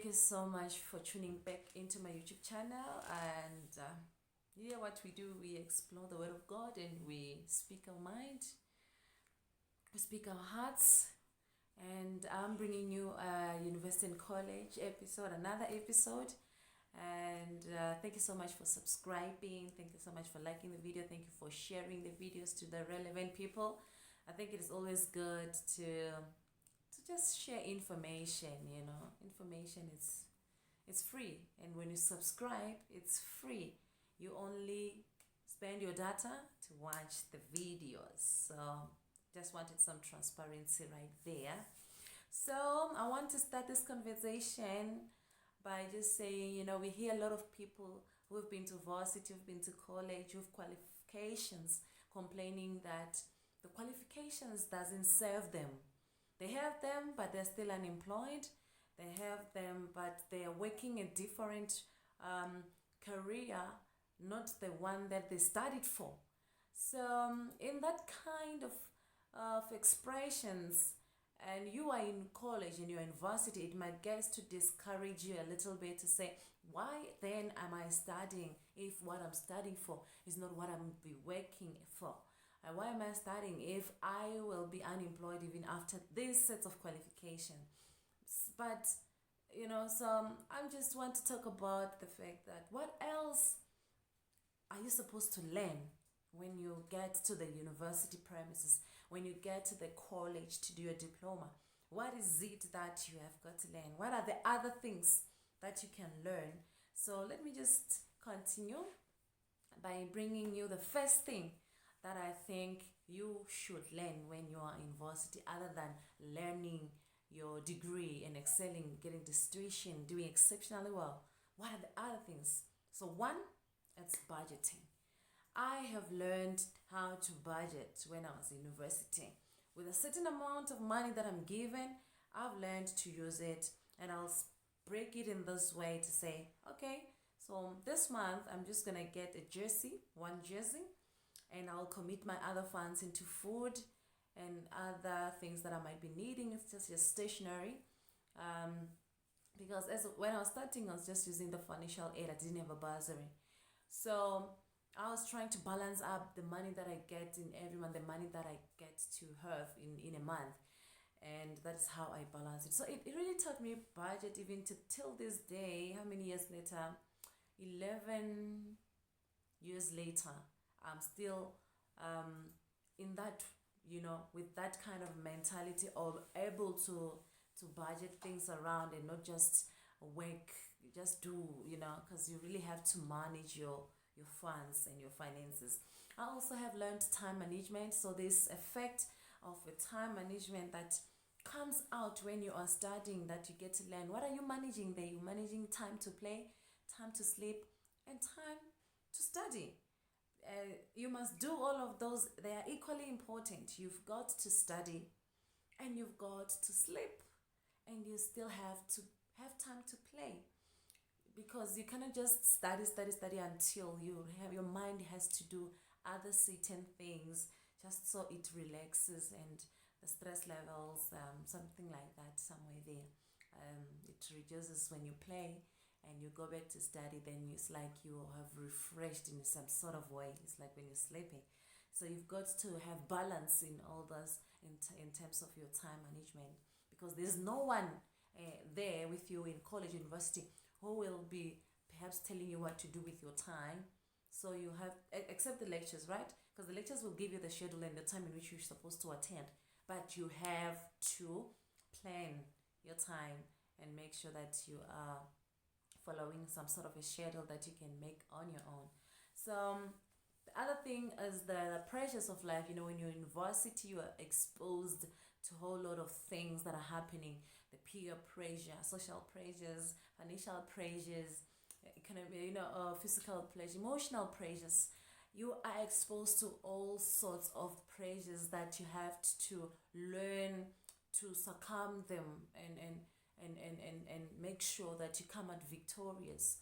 Thank you so much for tuning back into my YouTube channel. And yeah, what we do, we explore the Word of God and we speak our mind, we speak our hearts. And I'm bringing you a University and College episode, another episode. And thank you so much for subscribing. Thank you so much for liking the video. Thank you for sharing the videos to the relevant people. I think it is always good to just share information. Information is it's free, and when you subscribe, it's free. You only spend your data to watch the videos. So just wanted some transparency right there. So I want to start this conversation by just saying, we hear a lot of people who've been to varsity, who've been to college, who've qualifications, complaining that the qualifications doesn't serve them. They have them, but they're still unemployed. They have them, but they are working a different career, not the one that they studied for. So in that kind of expressions, and you are in college and you're in varsity, it might get to discourage you a little bit to say, why then am I studying if what I'm studying for is not what I'm be working for? And why am I studying if I will be unemployed even after this set of qualification? But so I just want to talk about the fact that what else are you supposed to learn when you get to the university premises, when you get to the college to do your diploma? What is it that you have got to learn? What are the other things that you can learn? So let me just continue by bringing you the first thing that I think you should learn when you are in varsity, other than learning your degree and excelling, getting distinction, doing exceptionally well. What are the other things? So one, it's budgeting. I have learned how to budget when I was in university. With a certain amount of money that I'm given, I've learned to use it, and I'll break it in this way to say, okay, so this month I'm just gonna get one jersey, and I'll commit my other funds into food and other things that I might be needing. It's just stationery. Because when I was starting, I was just using the financial aid. I didn't have a bursary. So I was trying to balance up the money that I get in every month, the money that I get to have in a month. And that is how I balance it. So it really taught me budget even till this day. How many years later? 11 years later, I'm still in that, with that kind of mentality, of able to budget things around and not just work, just do, because you really have to manage your funds and your finances. I also have learned time management. So this effect of a time management that comes out when you are studying, that you get to learn. What are you managing there? You're managing time to play, time to sleep, and time to study. You must do all of those. They are equally important. You've got to study and you've got to sleep, and you still have to have time to play, because you cannot just study until your mind has to do other certain things, just so it relaxes and the stress levels, something like that, somewhere there. It reduces when you play and you go back to study. Then it's like you have refreshed in some sort of way. It's like when you're sleeping. So you've got to have balance in all those in terms of your time management, because there's no one there with you in college, university, who will be perhaps telling you what to do with your time. So you have, except the lectures, right? Because the lectures will give you the schedule and the time in which you're supposed to attend. But you have to plan your time and make sure that you are following some sort of a schedule that you can make on your own. So the other thing is the pressures of life. When you're in university, you are exposed to a whole lot of things that are happening. The peer pressure, social pressures, financial pressures, physical pressures, emotional pressures. You are exposed to all sorts of pressures that you have to learn to succumb them and make sure that you come out victorious.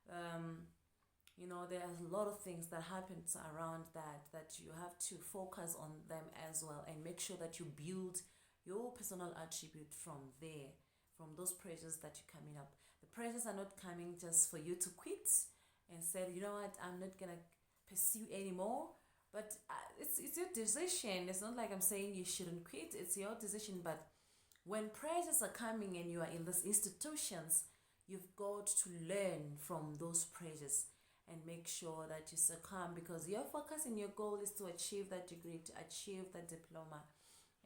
There are a lot of things that happens around that you have to focus on them as well, and make sure that you build your personal attribute from there, from those pressures that you're coming up. pressures are not coming just for you to quit and say, you know what, I'm not gonna pursue anymore. But it's your decision. It's not like I'm saying you shouldn't quit. It's your decision. But when pressures are coming and you are in these institutions, you've got to learn from those pressures and make sure that you succumb, because your focus and your goal is to achieve that degree, to achieve that diploma,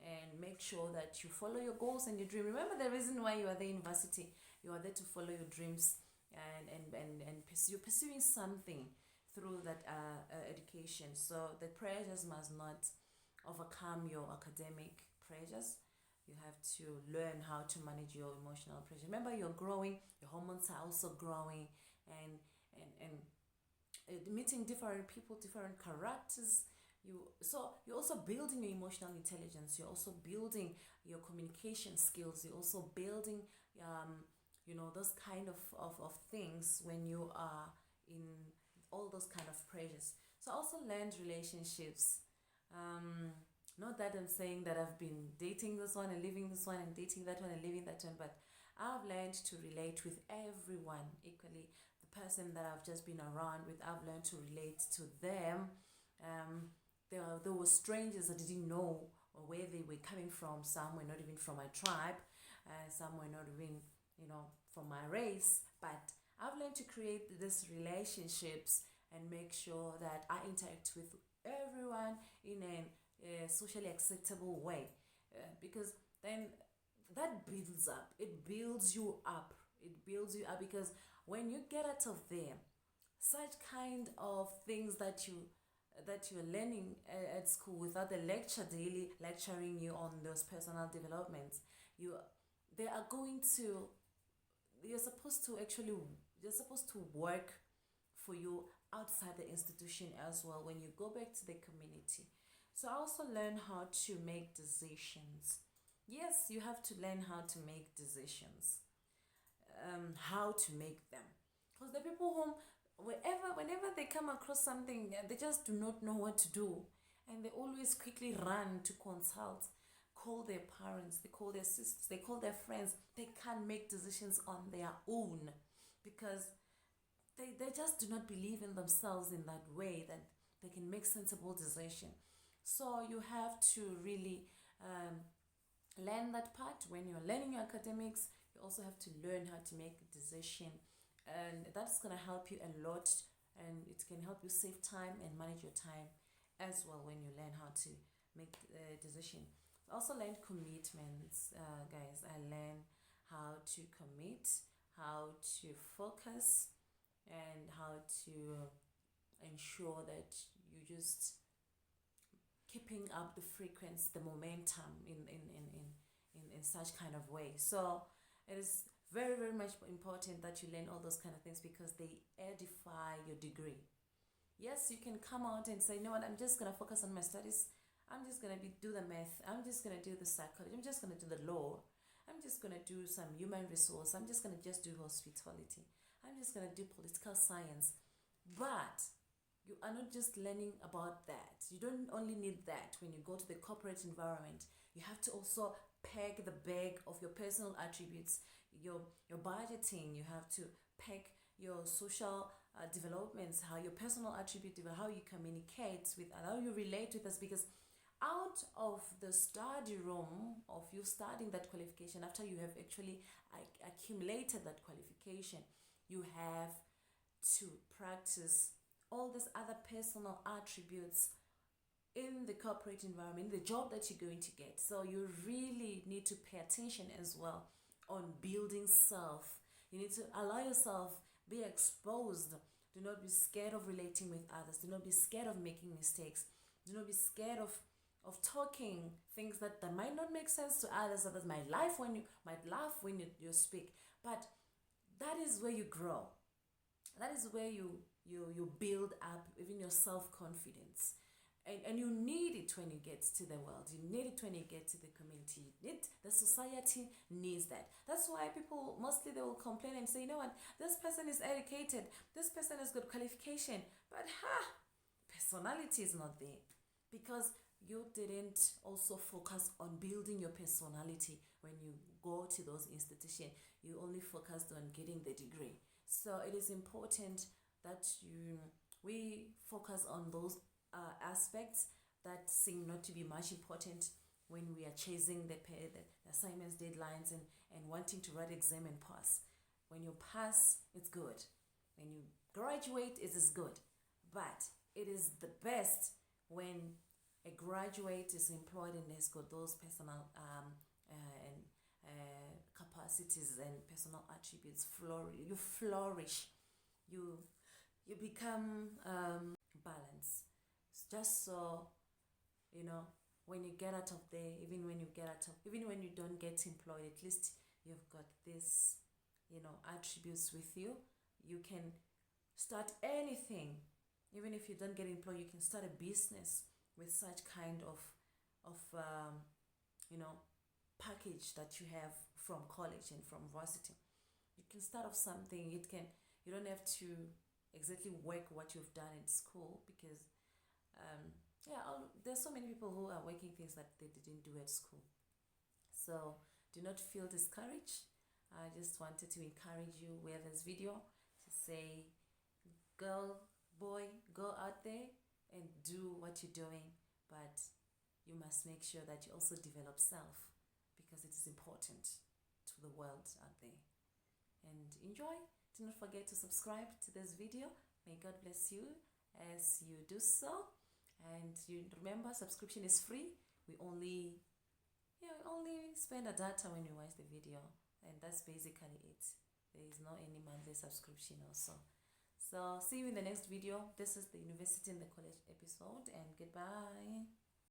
and make sure that you follow your goals and your dream. Remember the reason why you are there in university. You are there to follow your dreams and pursuing something through that education. So the pressures must not overcome your academic pressures. You have to learn how to manage your emotional pressure. Remember, you're growing, your hormones are also growing, and meeting different people, different characters. You're also building your emotional intelligence. You're also building your communication skills. You're also building those kind of things when you are in all those kind of pressures. So I also learned relationships. Not that I'm saying that I've been dating this one and leaving this one and dating that one and leaving that one, but I've learned to relate with everyone equally. The person that I've just been around with, I've learned to relate to them. There were strangers I didn't know where they were coming from. Some were not even from my tribe, some were not even from my race. But I've learned to create these relationships and make sure that I interact with everyone in a socially acceptable way, because then that builds up. It builds you up. It builds you up, because when you get out of there, such kind of things that you're learning at school without the lecture daily lecturing you on those personal developments, you're supposed to work for you outside the institution as well when you go back to the community. So I also learn how to make decisions. Yes, you have to learn how to make decisions, how to make them, because the people whom whenever they come across something, they just do not know what to do, and they always quickly run to consult, call their parents, they call their sisters, they call their friends. They can't make decisions on their own because they just do not believe in themselves in that way that they can make sensible decision. So you have to really learn that part. When you're learning your academics, you also have to learn how to make a decision, and that's going to help you a lot, and it can help you save time and manage your time as well when you learn how to make a decision. I also learned commitments, guys. I learned how to commit, how to focus, and how to ensure that you just keeping up the frequency, the momentum in such kind of way. So it is very, very much important that you learn all those kind of things, because they edify your degree. Yes, you can come out and say, you know what, I'm just going to focus on my studies. I'm just going to do the math. I'm just going to do the psychology. I'm just going to do the law. I'm just going to do some human resource. I'm just going to do hospitality. I'm just going to do political science. But you are not just learning about that. You don't only need that when you go to the corporate environment. You have to also peg the bag of your personal attributes, your budgeting. You have to peg your social developments, how your personal attribute, how you communicate with, and how you relate with us. Because out of the study room of you studying that qualification, after you have actually accumulated that qualification, you have to practice all these other personal attributes in the corporate environment, the job that you're going to get. So you really need to pay attention as well on building self. You need to allow yourself, be exposed. Do not be scared of relating with others. Do not be scared of making mistakes. Do not be scared of talking things that might not make sense to others. Others might laugh when you speak. But that is where you grow. That is where you build up even your self-confidence. And you need it when you get to the world. You need it when you get to the community. The society needs that. That's why people, mostly they will complain and say, you know what, this person is educated, this person has good qualification, but personality is not there. Because you didn't also focus on building your personality when you go to those institutions. you only focused on getting the degree. So it is important that we focus on those aspects that seem not to be much important when we are chasing the assignments, deadlines, and wanting to write exam and pass. When you pass, it's good. When you graduate, it is good. But it is the best when a graduate is employed and has got those personal and capacities and personal attributes. You flourish. You become balanced. Just so you know, when you get out of there, even when you don't get employed, at least you've got this, attributes with you. You can start anything. Even if you don't get employed, you can start a business with such kind of package that you have from college and from varsity. You can start off something. You don't have to exactly work what you've done in school, because there's so many people who are working things that they didn't do at school. So do not feel discouraged. I just wanted to encourage you with this video to say, girl, boy, go out there and do what you're doing, but you must make sure that you also develop self, because it is important to the world out there. And enjoy. Do not forget to subscribe to this video. May God bless you as you do so. And you remember, subscription is free. We only spend a data when you watch the video, and that's basically it. There is no any monthly subscription also. So see you in the next video. This is the University and the College episode, and goodbye.